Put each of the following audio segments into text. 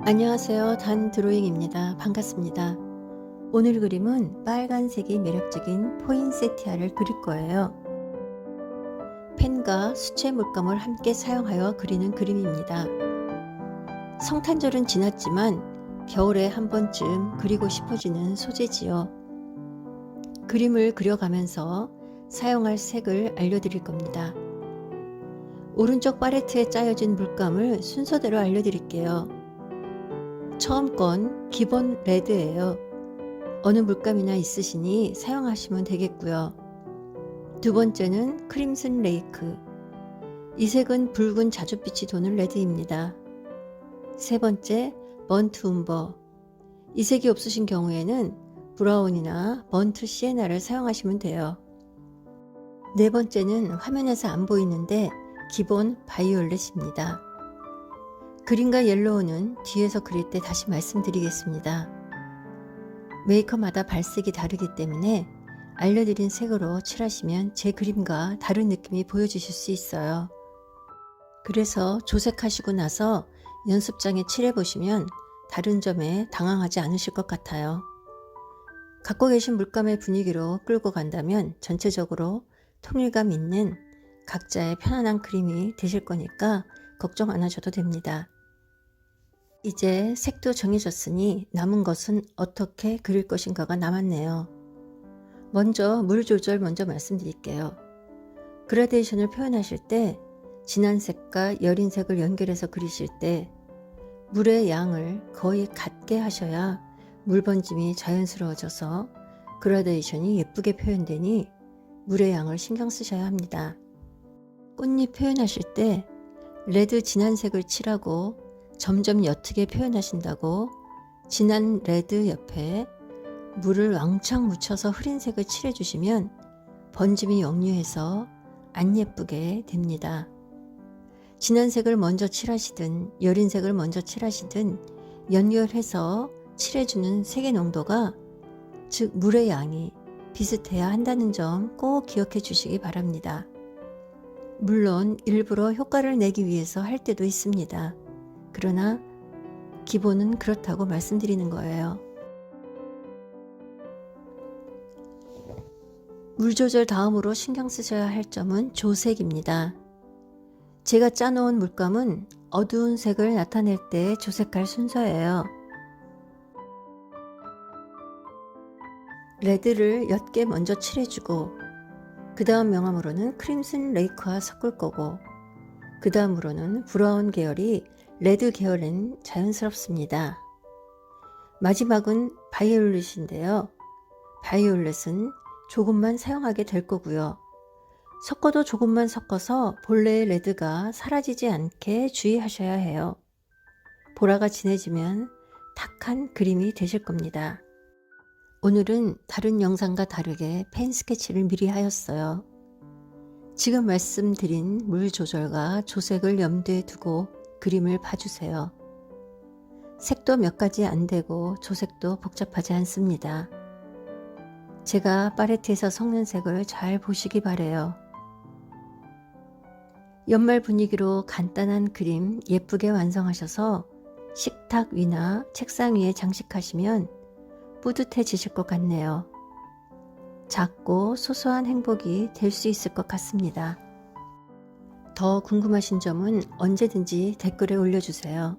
안녕하세요. 단 드로잉입니다. 반갑습니다. 오늘 그림은 빨간색이 매력적인 포인세티아를 그릴 거예요. 펜과 수채 물감을 함께 사용하여 그리는 그림입니다. 성탄절은 지났지만 겨울에 한 번쯤 그리고 싶어지는 소재지요. 그림을 그려가면서 사용할 색을 알려드릴 겁니다. 오른쪽 팔레트에 짜여진 물감을 순서대로 알려드릴게요. 처음 건 기본 레드예요. 어느 물감이나 있으시니 사용하시면 되겠고요. 두 번째는 크림슨 레이크. 이 색은 붉은 자줏빛이 도는 레드입니다. 세 번째 번트 움버. 이 색이 없으신 경우에는 브라운이나 번트 시에나를 사용하시면 돼요. 네 번째는 화면에서 안 보이는데 기본 바이올렛입니다. 그린과 옐로우는 뒤에서 그릴 때 다시 말씀드리겠습니다. 메이커마다 발색이 다르기 때문에 알려드린 색으로 칠하시면 제 그림과 다른 느낌이 보여주실 수 있어요. 그래서 조색하시고 나서 연습장에 칠해보시면 다른 점에 당황하지 않으실 것 같아요. 갖고 계신 물감의 분위기로 끌고 간다면 전체적으로 통일감 있는 각자의 편안한 그림이 되실 거니까 걱정 안 하셔도 됩니다. 이제 색도 정해졌으니 남은 것은 어떻게 그릴 것인가가 남았네요. 먼저 물 조절 먼저 말씀드릴게요. 그라데이션을 표현하실 때 진한 색과 여린 색을 연결해서 그리실 때 물의 양을 거의 같게 하셔야 물 번짐이 자연스러워져서 그라데이션이 예쁘게 표현되니 물의 양을 신경 쓰셔야 합니다. 꽃잎 표현하실 때 레드 진한 색을 칠하고 점점 옅게 표현하신다고 진한 레드 옆에 물을 왕창 묻혀서 흐린 색을 칠해주시면 번짐이 역류해서 안 예쁘게 됩니다. 진한 색을 먼저 칠하시든 여린 색을 먼저 칠하시든 연결해서 칠해주는 색의 농도가 즉 물의 양이 비슷해야 한다는 점 꼭 기억해 주시기 바랍니다. 물론 일부러 효과를 내기 위해서 할 때도 있습니다. 그러나 기본은 그렇다고 말씀드리는 거예요. 물 조절 다음으로 신경 쓰셔야 할 점은 조색입니다. 제가 짜놓은 물감은 어두운 색을 나타낼 때 조색할 순서예요. 레드를 옅게 먼저 칠해주고 그 다음 명암으로는 크림슨 레이크와 섞을 거고 그 다음으로는 브라운 계열이 레드 계열은 자연스럽습니다. 마지막은 바이올렛인데요. 바이올렛은 조금만 사용하게 될 거고요. 섞어도 조금만 섞어서 본래의 레드가 사라지지 않게 주의하셔야 해요. 보라가 진해지면 탁한 그림이 되실 겁니다. 오늘은 다른 영상과 다르게 펜 스케치를 미리 하였어요. 지금 말씀드린 물 조절과 조색을 염두에 두고 그림을 봐주세요. 색도 몇 가지 안 되고 조색도 복잡하지 않습니다. 제가 팔레트에서 섞는 색을 잘 보시기 바래요. 연말 분위기로 간단한 그림 예쁘게 완성하셔서 식탁 위나 책상 위에 장식하시면 뿌듯해지실 것 같네요. 작고 소소한 행복이 될 수 있을 것 같습니다. 더 궁금하신 점은 언제든지 댓글에 올려주세요.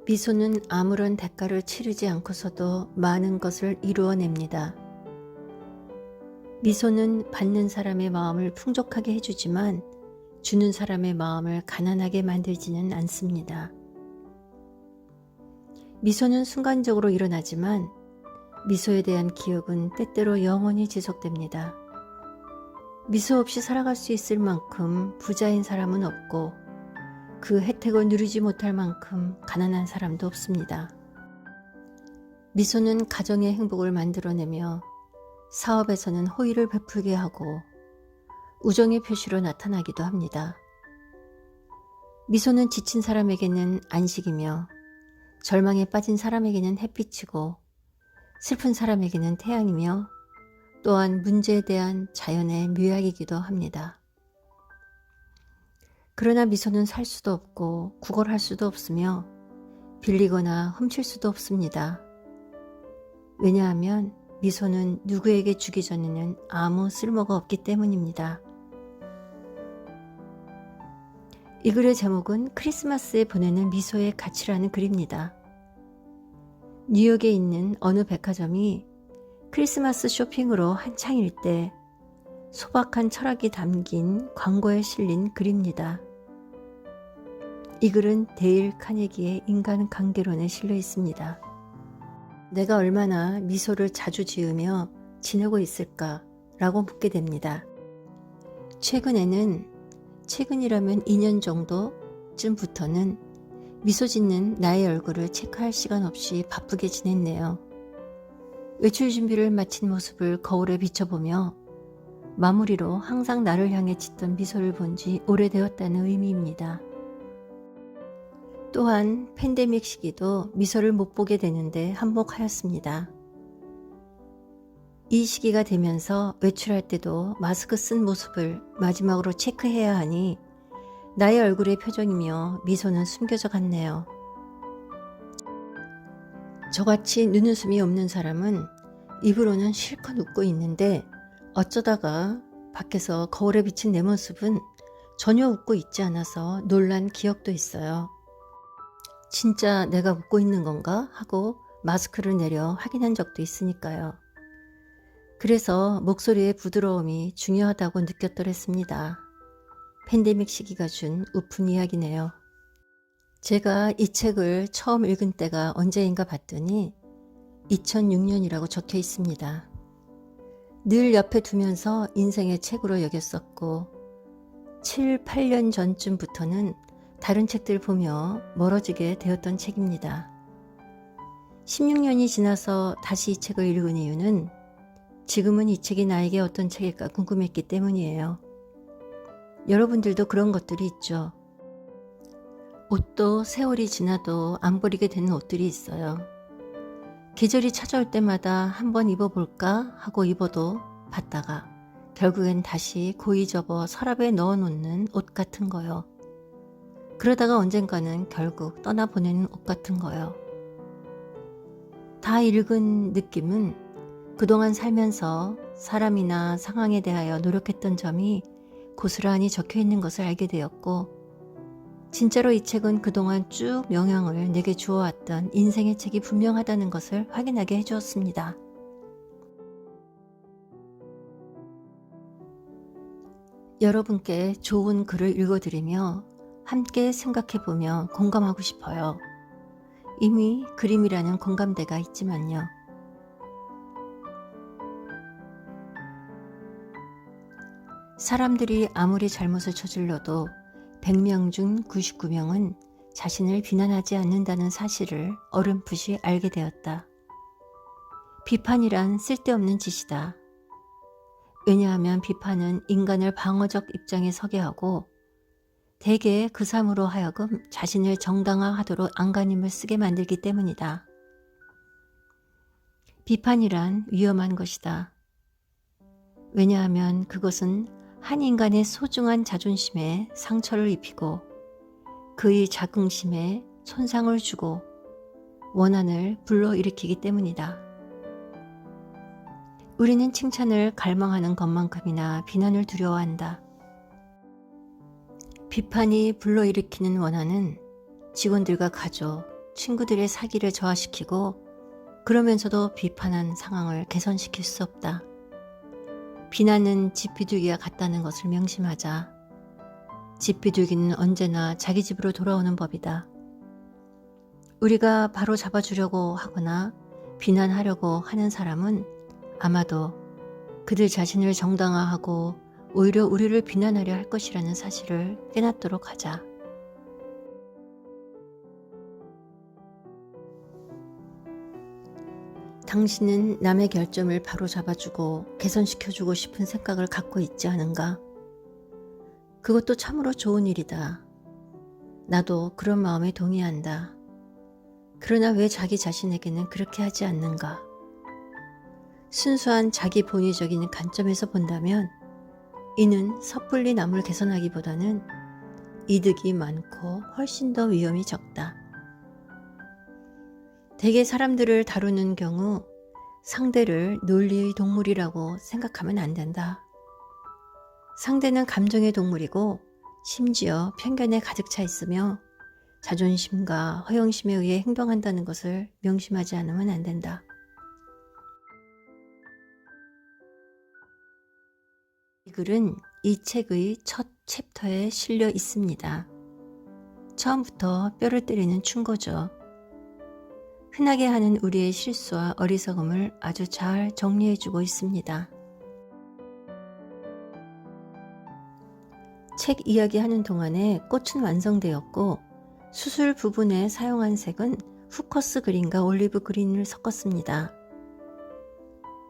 미소는 아무런 대가를 치르지 않고서도 많은 것을 이루어냅니다. 미소는 받는 사람의 마음을 풍족하게 해주지만 주는 사람의 마음을 가난하게 만들지는 않습니다. 미소는 순간적으로 일어나지만 미소에 대한 기억은 때때로 영원히 지속됩니다. 미소 없이 살아갈 수 있을 만큼 부자인 사람은 없고 그 혜택을 누리지 못할 만큼 가난한 사람도 없습니다. 미소는 가정의 행복을 만들어내며 사업에서는 호의를 베풀게 하고 우정의 표시로 나타나기도 합니다. 미소는 지친 사람에게는 안식이며 절망에 빠진 사람에게는 햇빛이고 슬픈 사람에게는 태양이며 또한 문제에 대한 자연의 묘약이기도 합니다. 그러나 미소는 살 수도 없고 구걸할 수도 없으며 빌리거나 훔칠 수도 없습니다. 왜냐하면 미소는 누구에게 주기 전에는 아무 쓸모가 없기 때문입니다. 이 글의 제목은 크리스마스에 보내는 미소의 가치라는 글입니다. 뉴욕에 있는 어느 백화점이 크리스마스 쇼핑으로 한창일 때 소박한 철학이 담긴 광고에 실린 글입니다. 이 글은 데일 카네기의 인간 관계론에 실려 있습니다. 내가 얼마나 미소를 자주 지으며 지내고 있을까 라고 묻게 됩니다. 최근이라면 2년 정도쯤부터는 미소 짓는 나의 얼굴을 체크할 시간 없이 바쁘게 지냈네요. 외출 준비를 마친 모습을 거울에 비춰보며 마무리로 항상 나를 향해 짓던 미소를 본 지 오래되었다는 의미입니다. 또한 팬데믹 시기도 미소를 못 보게 되는데 한몫하였습니다. 이 시기가 되면서 외출할 때도 마스크 쓴 모습을 마지막으로 체크해야 하니 나의 얼굴의 표정이며 미소는 숨겨져 갔네요. 저같이 눈웃음이 없는 사람은 입으로는 실컷 웃고 있는데 어쩌다가 밖에서 거울에 비친 내 모습은 전혀 웃고 있지 않아서 놀란 기억도 있어요. 진짜 내가 웃고 있는 건가 하고 마스크를 내려 확인한 적도 있으니까요. 그래서 목소리의 부드러움이 중요하다고 느꼈더랬습니다. 팬데믹 시기가 준 우픈 이야기네요. 제가 이 책을 처음 읽은 때가 언제인가 봤더니 2006년이라고 적혀 있습니다. 늘 옆에 두면서 인생의 책으로 여겼었고 7, 8년 전쯤부터는 다른 책들 보며 멀어지게 되었던 책입니다. 16년이 지나서 다시 이 책을 읽은 이유는 지금은 이 책이 나에게 어떤 책일까 궁금했기 때문이에요. 여러분들도 그런 것들이 있죠. 옷도 세월이 지나도 안 버리게 되는 옷들이 있어요. 계절이 찾아올 때마다 한번 입어볼까 하고 입어도 봤다가 결국엔 다시 고이 접어 서랍에 넣어놓는 옷 같은 거요. 그러다가 언젠가는 결국 떠나보내는 옷 같은 거요. 다 읽은 느낌은 그동안 살면서 사람이나 상황에 대하여 노력했던 점이 고스란히 적혀 있는 것을 알게 되었고, 진짜로 이 책은 그동안 쭉 영향을 내게 주어왔던 인생의 책이 분명하다는 것을 확인하게 해주었습니다. 여러분께 좋은 글을 읽어드리며 함께 생각해보며 공감하고 싶어요. 이미 그림이라는 공감대가 있지만요. 사람들이 아무리 잘못을 저질러도 100명 중 99명은 자신을 비난하지 않는다는 사실을 어렴풋이 알게 되었다. 비판이란 쓸데없는 짓이다. 왜냐하면 비판은 인간을 방어적 입장에 서게 하고 대개 그 삶으로 하여금 자신을 정당화하도록 안간힘을 쓰게 만들기 때문이다. 비판이란 위험한 것이다. 왜냐하면 그것은 한 인간의 소중한 자존심에 상처를 입히고 그의 자긍심에 손상을 주고 원한을 불러일으키기 때문이다. 우리는 칭찬을 갈망하는 것만큼이나 비난을 두려워한다. 비판이 불러일으키는 원한은 직원들과 가족, 친구들의 사기를 저하시키고 그러면서도 비판한 상황을 개선시킬 수 없다. 비난은 집 비둘기와 같다는 것을 명심하자. 집 비둘기는 언제나 자기 집으로 돌아오는 법이다. 우리가 바로 잡아주려고 하거나 비난하려고 하는 사람은 아마도 그들 자신을 정당화하고 오히려 우리를 비난하려 할 것이라는 사실을 깨닫도록 하자. 당신은 남의 결점을 바로 잡아주고 개선시켜주고 싶은 생각을 갖고 있지 않은가? 그것도 참으로 좋은 일이다. 나도 그런 마음에 동의한다. 그러나 왜 자기 자신에게는 그렇게 하지 않는가? 순수한 자기 본위적인 관점에서 본다면 이는 섣불리 남을 개선하기보다는 이득이 많고 훨씬 더 위험이 적다. 대개 사람들을 다루는 경우 상대를 논리의 동물이라고 생각하면 안 된다. 상대는 감정의 동물이고 심지어 편견에 가득 차 있으며 자존심과 허영심에 의해 행동한다는 것을 명심하지 않으면 안 된다. 이 글은 이 책의 첫 챕터에 실려 있습니다. 처음부터 뼈를 때리는 충고죠. 흔하게 하는 우리의 실수와 어리석음을 아주 잘 정리해주고 있습니다. 책 이야기하는 동안에 꽃은 완성되었고 수술 부분에 사용한 색은 후커스 그린과 올리브 그린을 섞었습니다.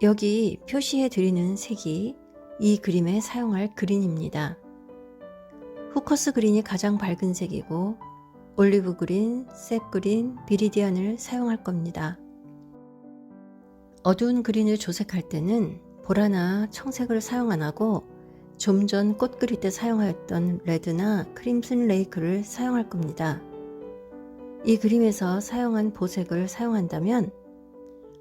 여기 표시해 드리는 색이 이 그림에 사용할 그린입니다. 후커스 그린이 가장 밝은 색이고 올리브 그린, 셉 그린, 비리디안을 사용할 겁니다. 어두운 그린을 조색할 때는 보라나 청색을 사용 안 하고 좀 전 꽃 그릴 때 사용하였던 레드나 크림슨 레이크를 사용할 겁니다. 이 그림에서 사용한 보색을 사용한다면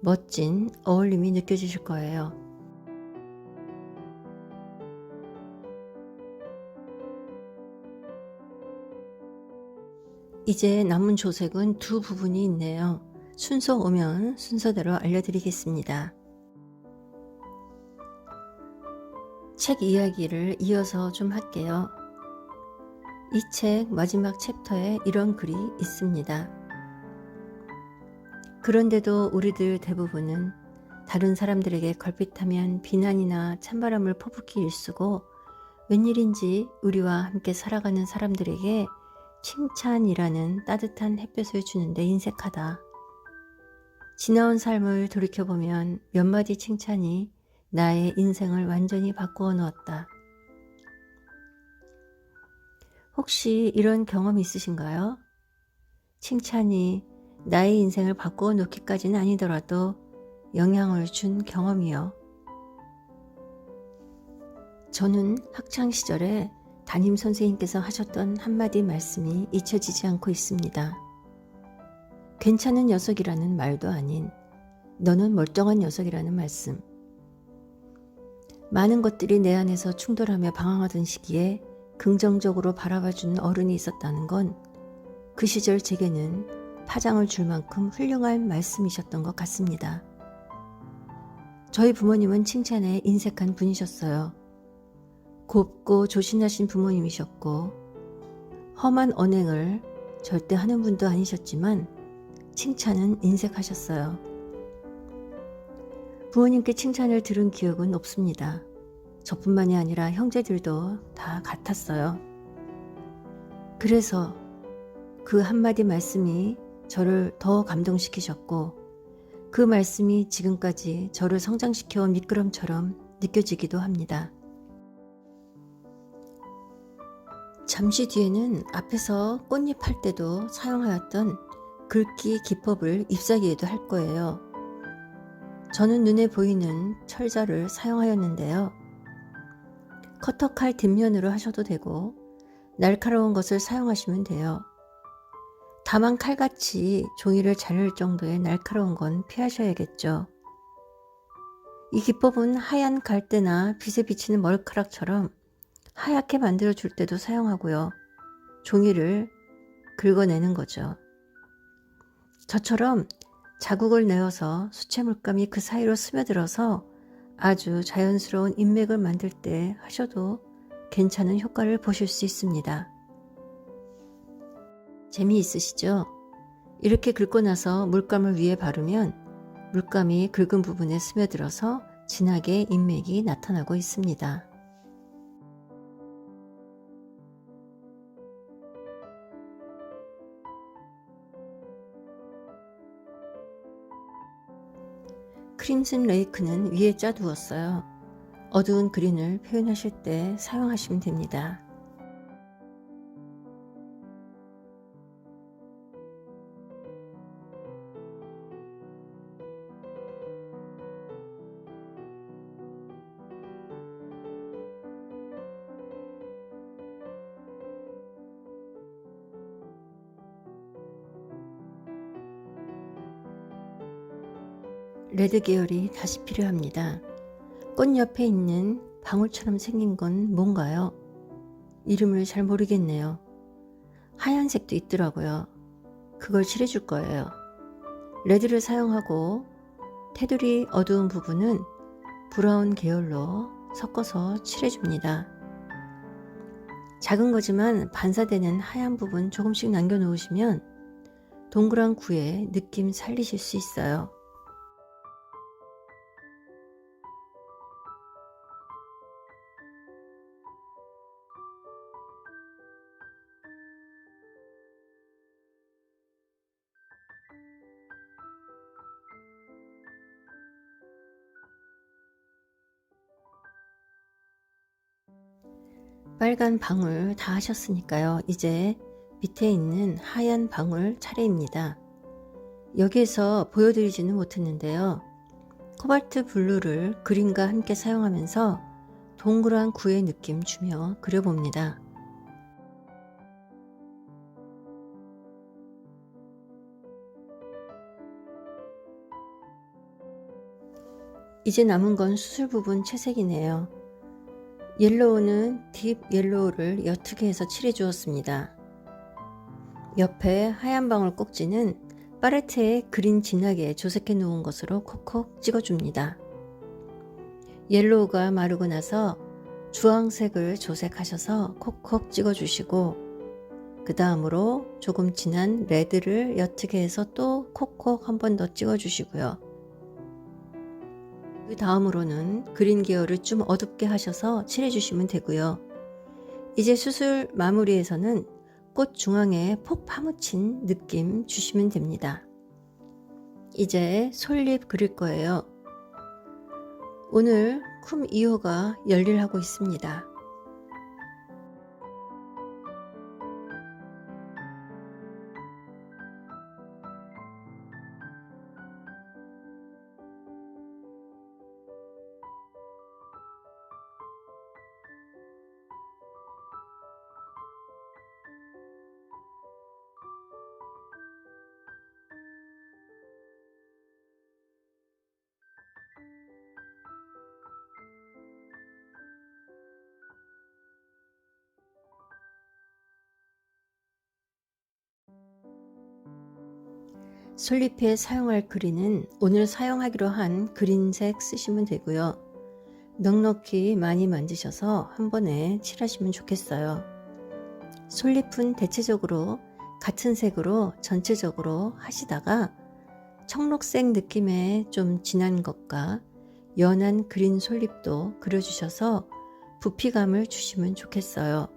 멋진 어울림이 느껴지실 거예요. 이제 남은 조색은 두 부분이 있네요. 순서 오면 순서대로 알려드리겠습니다. 책 이야기를 이어서 좀 할게요. 이 책 마지막 챕터에 이런 글이 있습니다. 그런데도 우리들 대부분은 다른 사람들에게 걸핏하면 비난이나 찬바람을 퍼붓기 일쑤고 웬일인지 우리와 함께 살아가는 사람들에게 칭찬이라는 따뜻한 햇볕을 주는데 인색하다. 지나온 삶을 돌이켜보면 몇 마디 칭찬이 나의 인생을 완전히 바꾸어 놓았다. 혹시 이런 경험 있으신가요? 칭찬이 나의 인생을 바꾸어 놓기까지는 아니더라도 영향을 준 경험이요. 저는 학창시절에 담임 선생님께서 하셨던 한마디 말씀이 잊혀지지 않고 있습니다. 괜찮은 녀석이라는 말도 아닌 너는 멀쩡한 녀석이라는 말씀. 많은 것들이 내 안에서 충돌하며 방황하던 시기에 긍정적으로 바라봐주는 어른이 있었다는 건 그 시절 제게는 파장을 줄 만큼 훌륭한 말씀이셨던 것 같습니다. 저희 부모님은 칭찬에 인색한 분이셨어요. 곱고 조신하신 부모님이셨고 험한 언행을 절대 하는 분도 아니셨지만 칭찬은 인색하셨어요. 부모님께 칭찬을 들은 기억은 없습니다. 저뿐만이 아니라 형제들도 다 같았어요. 그래서 그 한마디 말씀이 저를 더 감동시키셨고 그 말씀이 지금까지 저를 성장시켜온 미끄럼처럼 느껴지기도 합니다. 잠시 뒤에는 앞에서 꽃잎 할 때도 사용하였던 글귀 기법을 잎사귀에도 할 거예요. 저는 눈에 보이는 철자를 사용하였는데요. 커터칼 뒷면으로 하셔도 되고 날카로운 것을 사용하시면 돼요. 다만 칼같이 종이를 자를 정도의 날카로운 건 피하셔야겠죠. 이 기법은 하얀 갈대나 빛에 비치는 머리카락처럼 하얗게 만들어줄 때도 사용하고요. 종이를 긁어내는 거죠. 저처럼 자국을 내어서 수채 물감이 그 사이로 스며들어서 아주 자연스러운 인맥을 만들 때 하셔도 괜찮은 효과를 보실 수 있습니다. 재미있으시죠? 이렇게 긁고 나서 물감을 위에 바르면 물감이 긁은 부분에 스며들어서 진하게 인맥이 나타나고 있습니다. 크림슨 레이크는 위에 짜두었어요. 어두운 그린을 표현하실 때 사용하시면 됩니다. 레드 계열이 다시 필요합니다. 꽃 옆에 있는 방울처럼 생긴 건 뭔가요? 이름을 잘 모르겠네요. 하얀색도 있더라고요. 그걸 칠해줄 거예요. 레드를 사용하고 테두리 어두운 부분은 브라운 계열로 섞어서 칠해줍니다. 작은 거지만 반사되는 하얀 부분 조금씩 남겨놓으시면 동그란 구의 느낌 살리실 수 있어요. 빨간 방울 다 하셨으니까요. 이제 밑에 있는 하얀 방울 차례입니다. 여기에서 보여드리지는 못했는데요. 코발트 블루를 그림과 함께 사용하면서 동그란 구의 느낌 주며 그려봅니다. 이제 남은 건 수술 부분 채색이네요. 옐로우는 딥 옐로우를 옅게 해서 칠해 주었습니다. 옆에 하얀 방울 꼭지는 팔레트에 그린 진하게 조색해 놓은 것으로 콕콕 찍어줍니다. 옐로우가 마르고 나서 주황색을 조색하셔서 콕콕 찍어주시고 그 다음으로 조금 진한 레드를 옅게 해서 또 콕콕 한 번 더 찍어주시고요. 그 다음으로는 그린 계열을 좀 어둡게 하셔서 칠해주시면 되고요. 이제 수술 마무리에서는 꽃 중앙에 폭 파묻힌 느낌 주시면 됩니다. 이제 솔잎 그릴 거예요. 오늘 쿰 2호가 열일하고 있습니다. 솔잎에 사용할 그린은 오늘 사용하기로 한 그린색 쓰시면 되고요. 넉넉히 많이 만드셔서 한 번에 칠하시면 좋겠어요. 솔잎은 대체적으로 같은 색으로 전체적으로 하시다가 청록색 느낌의 좀 진한 것과 연한 그린 솔잎도 그려주셔서 부피감을 주시면 좋겠어요.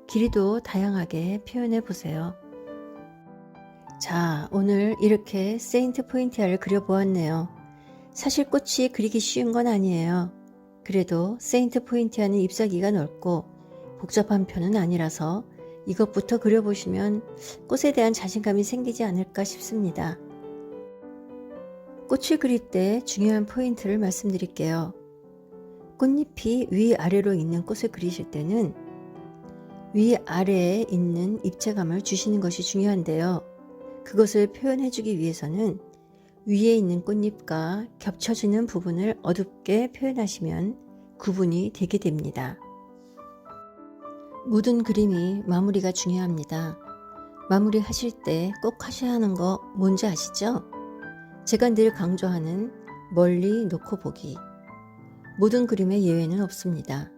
길이도 다양하게 표현해 보세요. 자, 오늘 이렇게 세인트 포인티아를 그려보았네요. 사실 꽃이 그리기 쉬운 건 아니에요. 그래도 세인트 포인티아는 잎사귀가 넓고 복잡한 편은 아니라서 이것부터 그려보시면 꽃에 대한 자신감이 생기지 않을까 싶습니다. 꽃을 그릴 때 중요한 포인트를 말씀드릴게요. 꽃잎이 위아래로 있는 꽃을 그리실 때는 위아래에 있는 입체감을 주시는 것이 중요한데요. 그것을 표현해주기 위해서는 위에 있는 꽃잎과 겹쳐지는 부분을 어둡게 표현하시면 구분이 되게 됩니다. 모든 그림이 마무리가 중요합니다. 마무리 하실 때 꼭 하셔야 하는 거 뭔지 아시죠? 제가 늘 강조하는 멀리 놓고 보기. 모든 그림에 예외는 없습니다.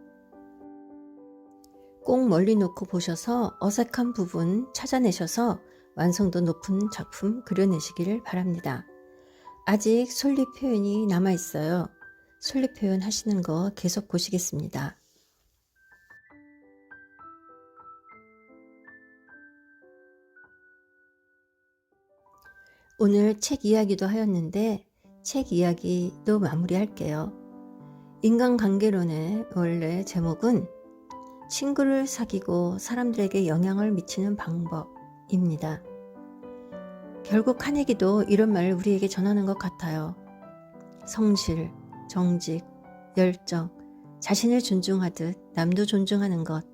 꼭 멀리 놓고 보셔서 어색한 부분 찾아내셔서 완성도 높은 작품 그려내시기를 바랍니다. 아직 솔잎 표현이 남아있어요. 솔잎 표현 하시는 거 계속 보시겠습니다. 오늘 책 이야기도 하였는데 책 이야기도 마무리할게요. 인간관계론의 원래 제목은 친구를 사귀고 사람들에게 영향을 미치는 방법입니다. 결국 카네기도 이런 말을 우리에게 전하는 것 같아요. 성실, 정직, 열정, 자신을 존중하듯 남도 존중하는 것,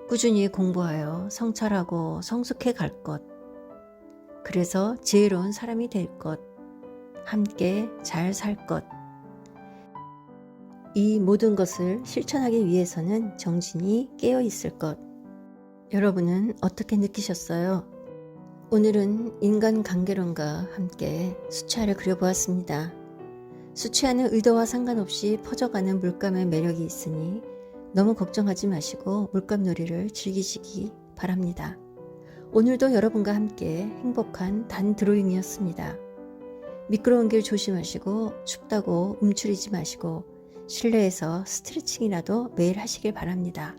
꾸준히 공부하여 성찰하고 성숙해 갈 것, 그래서 지혜로운 사람이 될 것, 함께 잘 살 것. 이 모든 것을 실천하기 위해서는 정신이 깨어 있을 것. 여러분은 어떻게 느끼셨어요? 오늘은 인간관계론과 함께 수채화를 그려보았습니다. 수채화는 의도와 상관없이 퍼져가는 물감의 매력이 있으니 너무 걱정하지 마시고 물감놀이를 즐기시기 바랍니다. 오늘도 여러분과 함께 행복한 단 드로잉이었습니다. 미끄러운 길 조심하시고 춥다고 움츠리지 마시고 실내에서 스트레칭이라도 매일 하시길 바랍니다.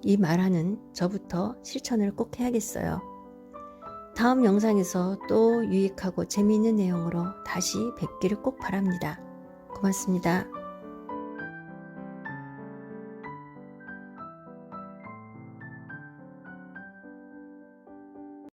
이 말하는 저부터 실천을 꼭 해야겠어요. 다음 영상에서 또 유익하고 재미있는 내용으로 다시 뵙기를 꼭 바랍니다. 고맙습니다.